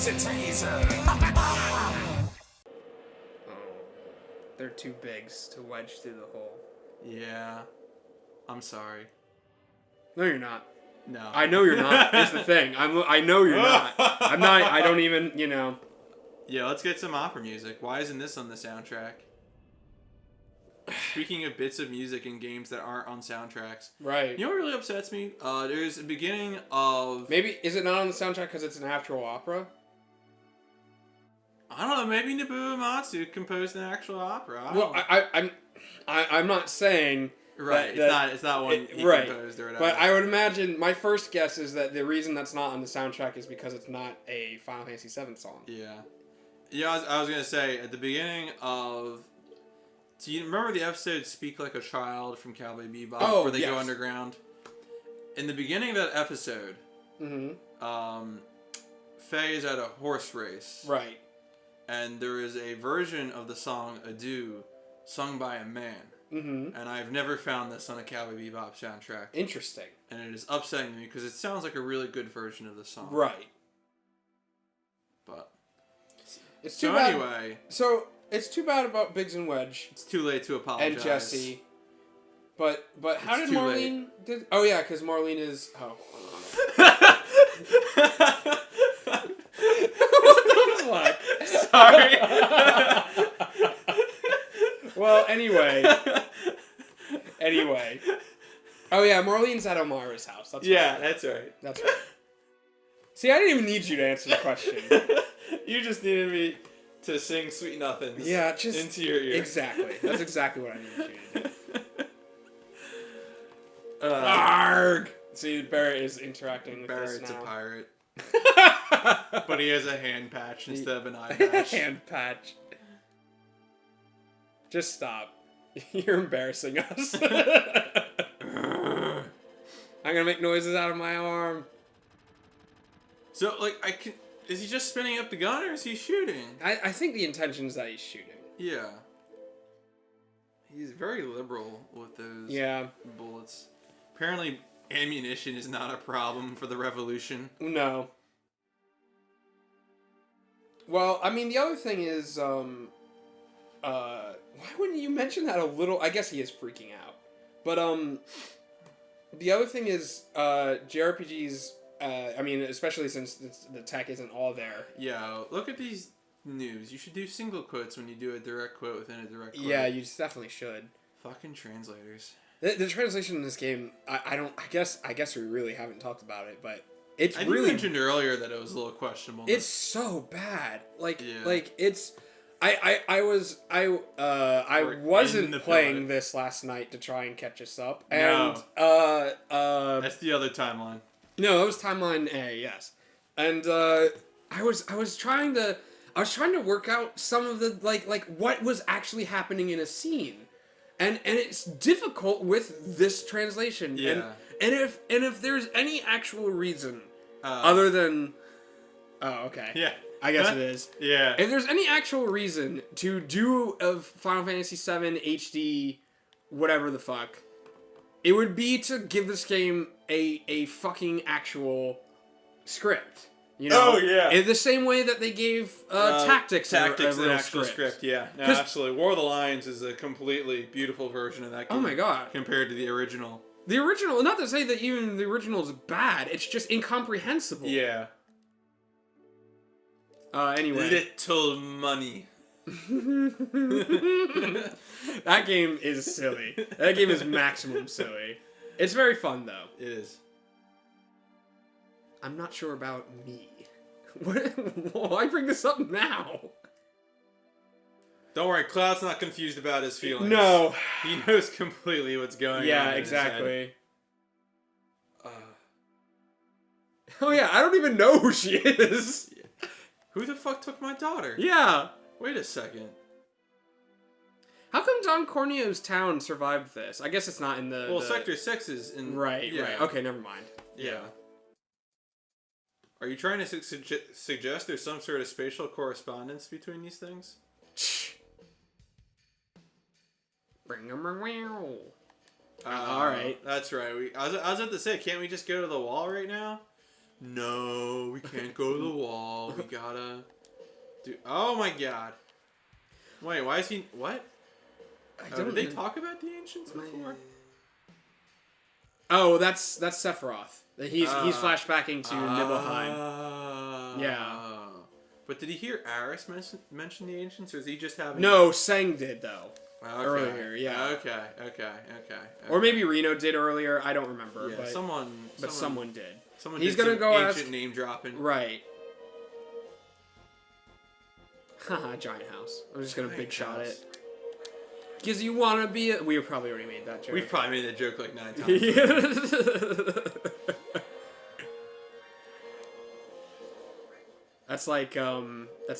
a taser. Oh, they're too bigs to wedge through the hole. Yeah. I'm sorry. No, you're not. No. I know you're not. Is the thing. I know you're not. I'm not. I don't even. You know. Yeah, let's get some opera music. Why isn't this on the soundtrack? Speaking of bits of music in games that aren't on soundtracks. Right. You know what really upsets me? There's a beginning of... Maybe, is it not on the soundtrack because it's an actual opera? I don't know, maybe Nobuo Uematsu composed an actual opera. Well, I'm not saying... Right, it's not one he right. composed or whatever. But I would imagine, my first guess is that the reason that's not on the soundtrack is because it's not a Final Fantasy VII song. Yeah. Yeah, I was going to say, at the beginning of... Do you remember the episode Speak Like a Child from Cowboy Bebop, where they go underground? In the beginning of that episode, Faye is at a horse race. Right. And there is a version of the song Adieu sung by a man. And I've never found this on a Cowboy Bebop soundtrack. Interesting. And it is upsetting me because it sounds like a really good version of the song. Right. But... It's too so bad. anyway... So... It's too bad about Biggs and Wedge. It's too late to apologize. And Jesse. But how did too Marlene... Oh, yeah, because Marlene is... Oh. What the fuck? Sorry. Well, anyway. Oh, yeah, Marlene's at Omara's house. That's right. That's right. That's right. See, I didn't even need you to answer the question. You just needed me to sing Sweet Nothings into your ear. Exactly. That's exactly what I needed you to do. Arg! See, Barrett is interacting with Barrett's this now. a pirate. But he has a hand patch instead of an eye patch. Hand patch. Just stop. You're embarrassing us. I'm gonna make noises out of my arm. So, is he just spinning up the gun or is he shooting? I think the intention is that he's shooting. Yeah. He's very liberal with those bullets. Apparently, ammunition is not a problem for the revolution. No. Well, I mean, the other thing is, why wouldn't you mention that a little? I guess he is freaking out. But, the other thing is, JRPGs, I mean, especially since the tech isn't all there. Yeah, look at these news. You should do single quotes when you do a direct quote within a direct quote. Yeah, you definitely should. Fucking translators. The translation in this game, I guess we really haven't talked about it, but it's I really... You mentioned earlier that it was a little questionable. It's so bad. It's... I wasn't playing this last night to try and catch us up, and that's the other timeline. No, it was timeline A, yes, and I was trying to work out some of the like what was actually happening in a scene, and it's difficult with this translation. Yeah, and if there's any actual reason other than, oh okay, yeah. I guess it is. Yeah. If there's any actual reason to do a Final Fantasy VII HD, whatever the fuck, it would be to give this game a fucking actual script. You know? Oh, yeah. In the same way that they gave Tactics a real actual script. Yeah, no, absolutely. War of the Lions is a completely beautiful version of that game. Oh my god. Compared to the original. The original, not to say that even the original is bad, it's just incomprehensible. Yeah. Anyway. Little money. That game is silly. That game is maximum silly. It's very fun, though. It is. I'm not sure about me. Why bring this up now? Don't worry, Cloud's not confused about his feelings. No. He knows completely what's going on. Yeah, exactly. Oh yeah, I don't even know who she is. Who the fuck took my daughter? Yeah. Wait a second. How come Don Corneo's town survived this? I guess it's not in the... Well, Sector 6 is in... Right, right. Okay, never mind. Yeah. Are you trying to suggest there's some sort of spatial correspondence between these things? Alright. That's right. I was about to say, can't we just go to the wall right now? No, we can't go to the wall. We gotta do... Oh my god. Wait, why is he... What? Did they talk about the Ancients before? Oh, that's Sephiroth. He's flashbacking to Nibelheim. Yeah. But did he hear Aris mention the Ancients, or is he just having... No, Sang did, though. Okay. Earlier, yeah. Okay. Or maybe Reno did earlier. I don't remember. Yeah, but someone did. He's gonna go ancient name dropping. Right. Haha, giant house. I'm just gonna big shot it. Because you want to be a... We probably already made that joke. We've probably made that joke like 9 times. That's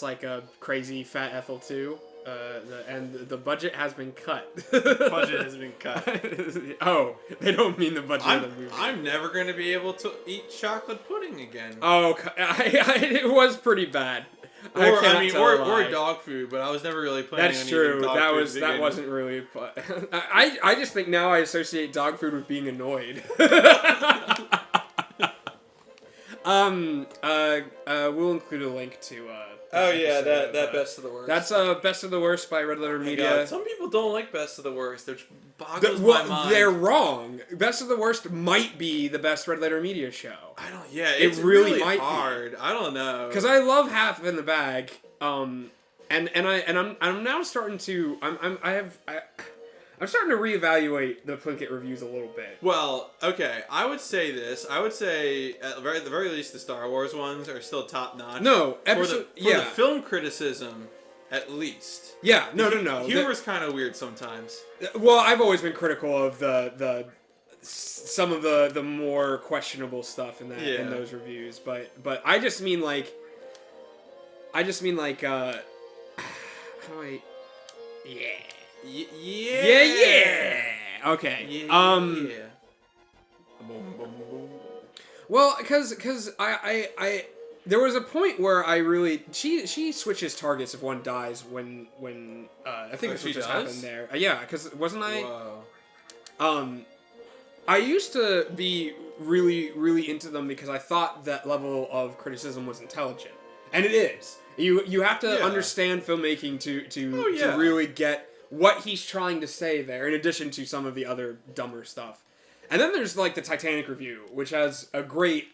like a crazy fat Ethel 2. And the budget has been cut. Budget has been cut. Oh, they don't mean the budget of the movie. I'm never going to be able to eat chocolate pudding again. Oh, it was pretty bad. Or dog food, but I was never really planning That's on true. eating dog food. That wasn't really. I just think now I associate dog food with being annoyed. We'll include a link to. That Best of the Worst. That's Best of the Worst by Red Letter Media. God, some people don't like Best of the Worst. Which boggles my mind. They're wrong. Best of the Worst might be the best Red Letter Media show. I don't. Yeah, it's really might hard. Be. I don't know. Because I love Half in the Bag. I'm now starting to. I'm starting to reevaluate the Plinkett reviews a little bit. Well, okay, I would say this. I would say, at the very least, the Star Wars ones are still top-notch. No, for the film criticism, at least. Yeah, no. Humor's kind of weird sometimes. Well, I've always been critical of some of the more questionable stuff in those reviews, but I just mean like how do I... Yeah. Yeah. Okay. Yeah. Well, because I there was a point where I really she switches targets if one dies when I think that's what just happened there. Yeah, because wasn't I? Whoa. I used to be really into them because I thought that level of criticism was intelligent, and it is. You have to understand filmmaking to really get what he's trying to say there, in addition to some of the other dumber stuff. And then there's like the Titanic review, which has a great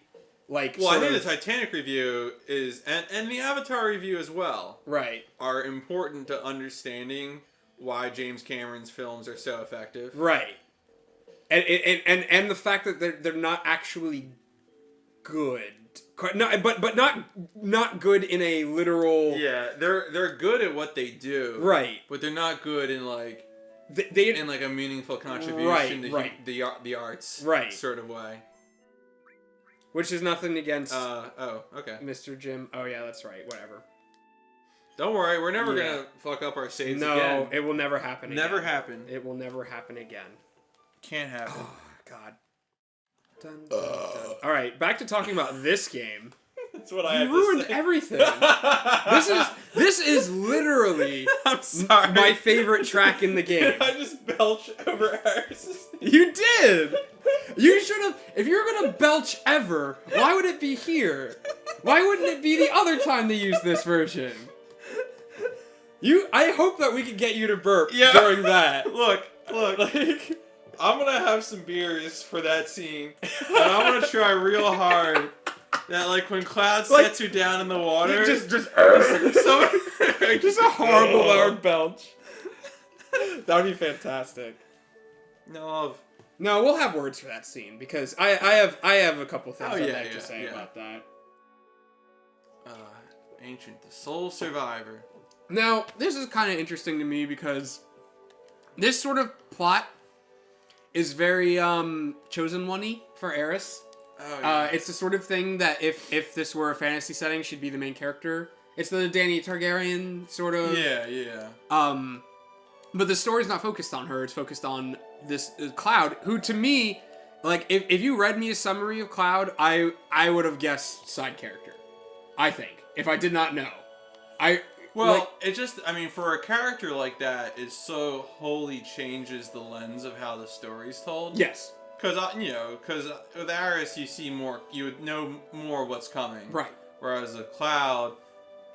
like. Well, I think the Titanic review is and the Avatar review as well. Right. Are important to understanding why James Cameron's films are so effective. Right. And the fact that they're not actually good. No, but not good in a literal. Yeah, they're good at what they do. Right. But they're not good in like in like a meaningful contribution to the arts. Right. Sort of way. Which is nothing against. Okay. Mr. Jim. Oh yeah, that's right. Whatever. Don't worry, we're never gonna fuck up our saves again. No, it will never happen. Never happen. It will never happen again. Can't happen. Oh God. Dun, dun, dun. All right, back to talking about this game. That's what I have to say. You ruined everything. This is literally I'm sorry. my favorite track in the game. Did I just belch over Harris's? You did. You should have. If you're gonna belch ever, why would it be here? Why wouldn't it be the other time they use this version? I hope that we could get you to burp during that. Look. Like, I'm gonna have some beers for that scene, and I'm gonna try real hard that, like, when Cloud sets you down in the water, just a horrible loud belch. That would be fantastic. No, we'll have words for that scene because I have a couple things I'd like to say about that. Ancient, the sole survivor. Now, this is kind of interesting to me because this sort of plot is very chosen one-y for Eris. Oh, yeah. It's the sort of thing that if this were a fantasy setting, she'd be the main character. It's the Dany Targaryen sort of. Yeah. But the story's not focused on her. It's focused on this Cloud, who to me, like, if you read me a summary of Cloud, I would have guessed side character. I think, if I did not know. It just, I mean, for a character like that, it so wholly changes the lens of how the story's told. Yes. Because with Aris you see more, you would know more of what's coming. Right. Whereas a Cloud,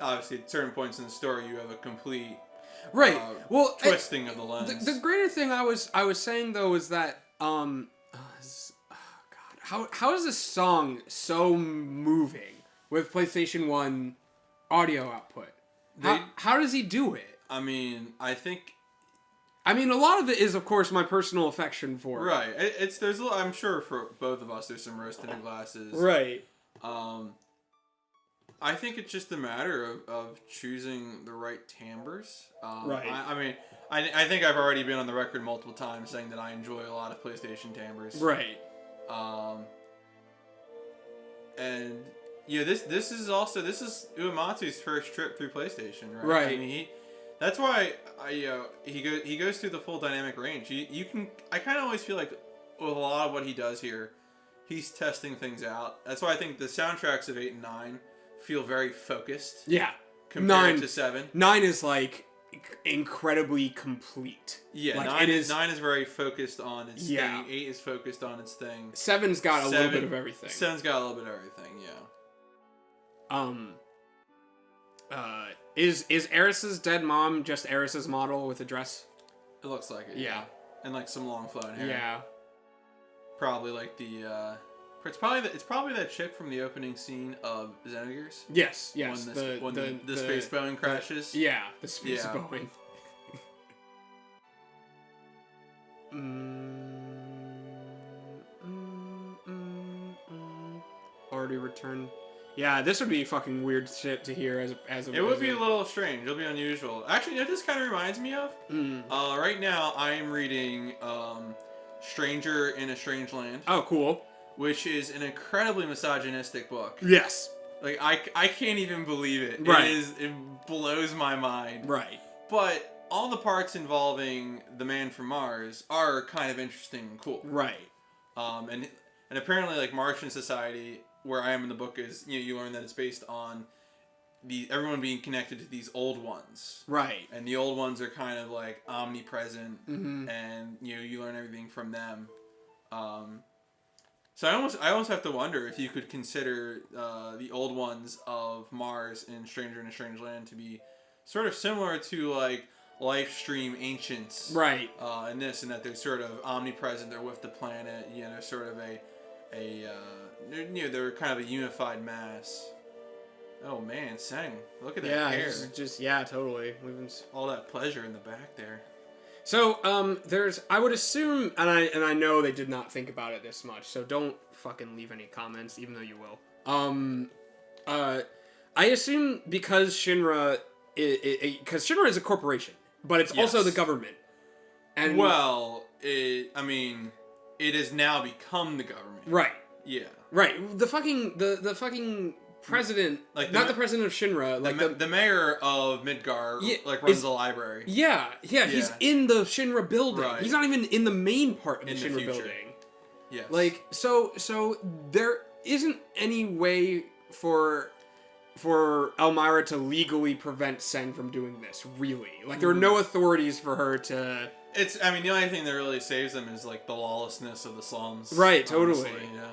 obviously at certain points in the story you have a complete twisting of the lens. The greater thing I was saying though is that how is this song so moving with PlayStation 1 audio output? How does he do it? I mean, a lot of it is, of course, my personal affection for it. Right. I'm sure for both of us, there's some rose-tinted glasses. Right. I think it's just a matter of choosing the right timbres. Right. I think I've already been on the record multiple times saying that I enjoy a lot of PlayStation timbres. Right. And this is Uematsu's first trip through PlayStation, right? Right. I mean, that's why he goes through the full dynamic range. I kind of always feel like with a lot of what he does here, he's testing things out. That's why I think the soundtracks of 8 and 9 feel very focused. Yeah. Compared to 7. 9 is like incredibly complete. Yeah, like, 9 is very focused on its thing. 8 is focused on its thing. 7's got a little bit of everything. 7's got a little bit of everything, yeah. Is Eris's dead mom just Eris's model with a dress? It looks like it. Yeah. And like some long flowing hair. Yeah. Probably like the it's probably that chick from the opening scene of Xenogears. Yes. When the space Boeing crashes. The space Boeing. Already returned. Yeah, this would be fucking weird shit to hear as a. It would be a little strange. It'll be unusual. Actually, you know what this kind of reminds me of? Right now, I am reading Stranger in a Strange Land. Oh, cool. Which is an incredibly misogynistic book. Yes. Like, I can't even believe it. Right. It blows my mind. Right. But all the parts involving the man from Mars are kind of interesting and cool. Right. And apparently, like, Martian society, where I am in the book, is, you learn that it's based on everyone being connected to these old ones. Right. And the old ones are kind of, like, omnipresent. Mm-hmm. And, you learn everything from them. So I almost have to wonder if you could consider the old ones of Mars in Stranger in a Strange Land to be sort of similar to, like, life stream ancients. Right. In this, and that they're sort of omnipresent. They're with the planet. They're sort of they're kind of a unified mass. Oh man, Sang, look at that hair. Yeah, totally. All that pleasure in the back there. So, I would assume, and I know they did not think about it this much, so don't fucking leave any comments, even though you will. I assume because Shinra is a corporation, but it's also the government. And it has now become the government. Right. Yeah. Right. The fucking president, like not the president of Shinra, like the mayor of Midgar, runs the library. Yeah, he's in the Shinra building. Right. He's not even in the main part of the Shinra building. Yes. Like so there isn't any way for Elmira to legally prevent Sen from doing this, really. Like there are no authorities for her to. The only thing that really saves them is like the lawlessness of the slums. Right, totally. Honestly, yeah.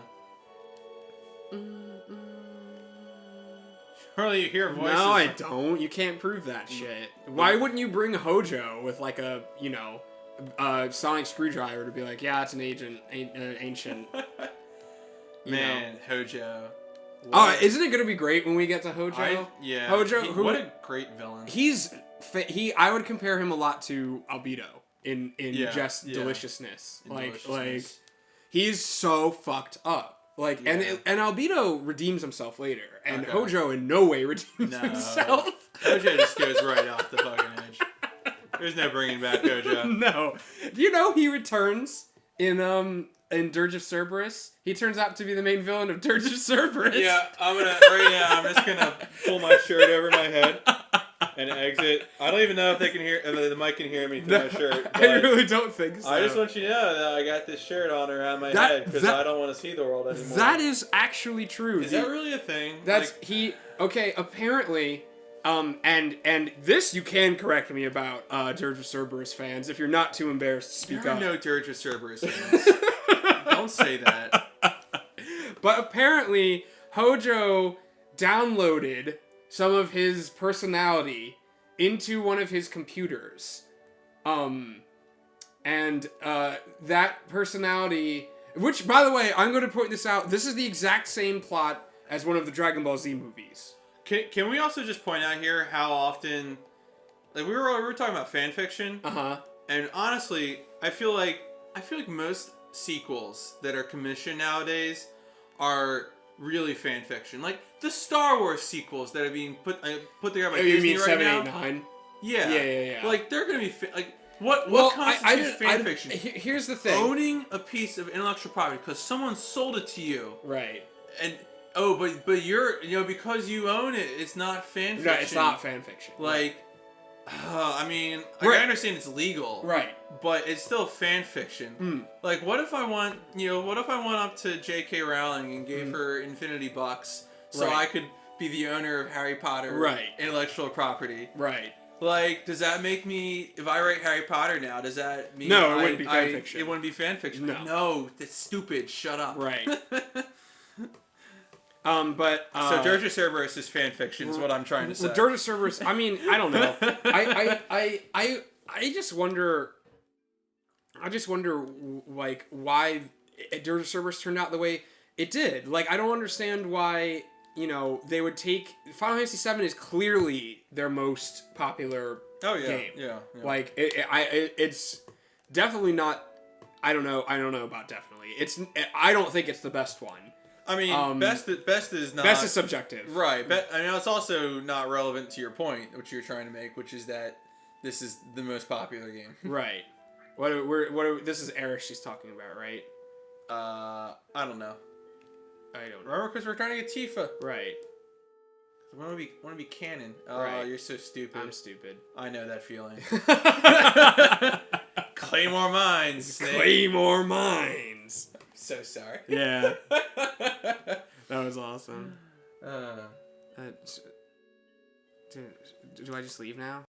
Surely you hear voices. No, I don't. You can't prove that shit. Why wouldn't you bring Hojo with like a sonic screwdriver to be like, yeah, it's an ancient. Hojo. Oh, isn't it gonna be great when we get to Hojo? Hojo. What a great villain. I would compare him a lot to Albedo in deliciousness. Like he's so fucked up. Like and Albedo redeems himself later, and Hojo in no way redeems himself. Hojo just goes right off the fucking edge. There's no bringing back Hojo. No, he returns in Dirge of Cerberus. He turns out to be the main villain of Dirge of Cerberus. Yeah, I'm just gonna pull my shirt over my head and exit. I don't even know if they can hear, the mic can hear me through my shirt. I really don't think so. I just want you to know that I got this shirt on around my head because I don't want to see the world anymore. That is actually true. Is that really a thing? Apparently, and this you can correct me about, Dirge of Cerberus fans, if you're not too embarrassed to speak up. There are no Dirge of Cerberus fans. Don't say that. But apparently, Hojo downloaded some of his personality into one of his computers. That personality, which, by the way, I'm going to point this out, this is the exact same plot as one of the Dragon Ball Z movies. Can we also just point out here how often, like, we were talking about fan fiction, and honestly, I feel like most sequels that are commissioned nowadays are really fan fiction. Like the Star Wars sequels that are being put together by Disney right now. 7, 8, 9? Yeah. Like they're gonna be what constitutes fan fiction? Here's the thing: owning a piece of intellectual property because someone sold it to you, right? And but you're because you own it, it's not fan fiction. No, it's not fan fiction. Like, I mean, right. I understand it's legal, right? But it's still fan fiction. Like, what if I went up to J.K. Rowling and gave her infinity bucks so I could be the owner of Harry Potter intellectual property? Right. Like, does that make me, if I write Harry Potter now, does that mean it wouldn't be fan fiction. It wouldn't be fan fiction. No, that's stupid. Shut up. Right. So Dirge of Cerberus is fan fiction, is what I'm trying to say. Dirge of Cerberus. I mean, I don't know. I just wonder. Like, why Dirge of Cerberus turned out the way it did. Like, I don't understand why they would take Final Fantasy VII is clearly their most popular game. Yeah. Like it's definitely not. I don't know about definitely. I don't think it's the best one. I mean, best is not... Best is subjective. Right. I mean, it's also not relevant to your point, which you're trying to make, which is that this is the most popular game. Right. This is Erish she's talking about, right? I don't know. I don't know. Remember, because we're trying to get Tifa. Right. I want to be canon. Oh, right. You're so stupid. I'm stupid. I know that feeling. Claymore Mines. Snake. Claymore Mines. So sorry. Yeah. That was awesome. Do I just leave now?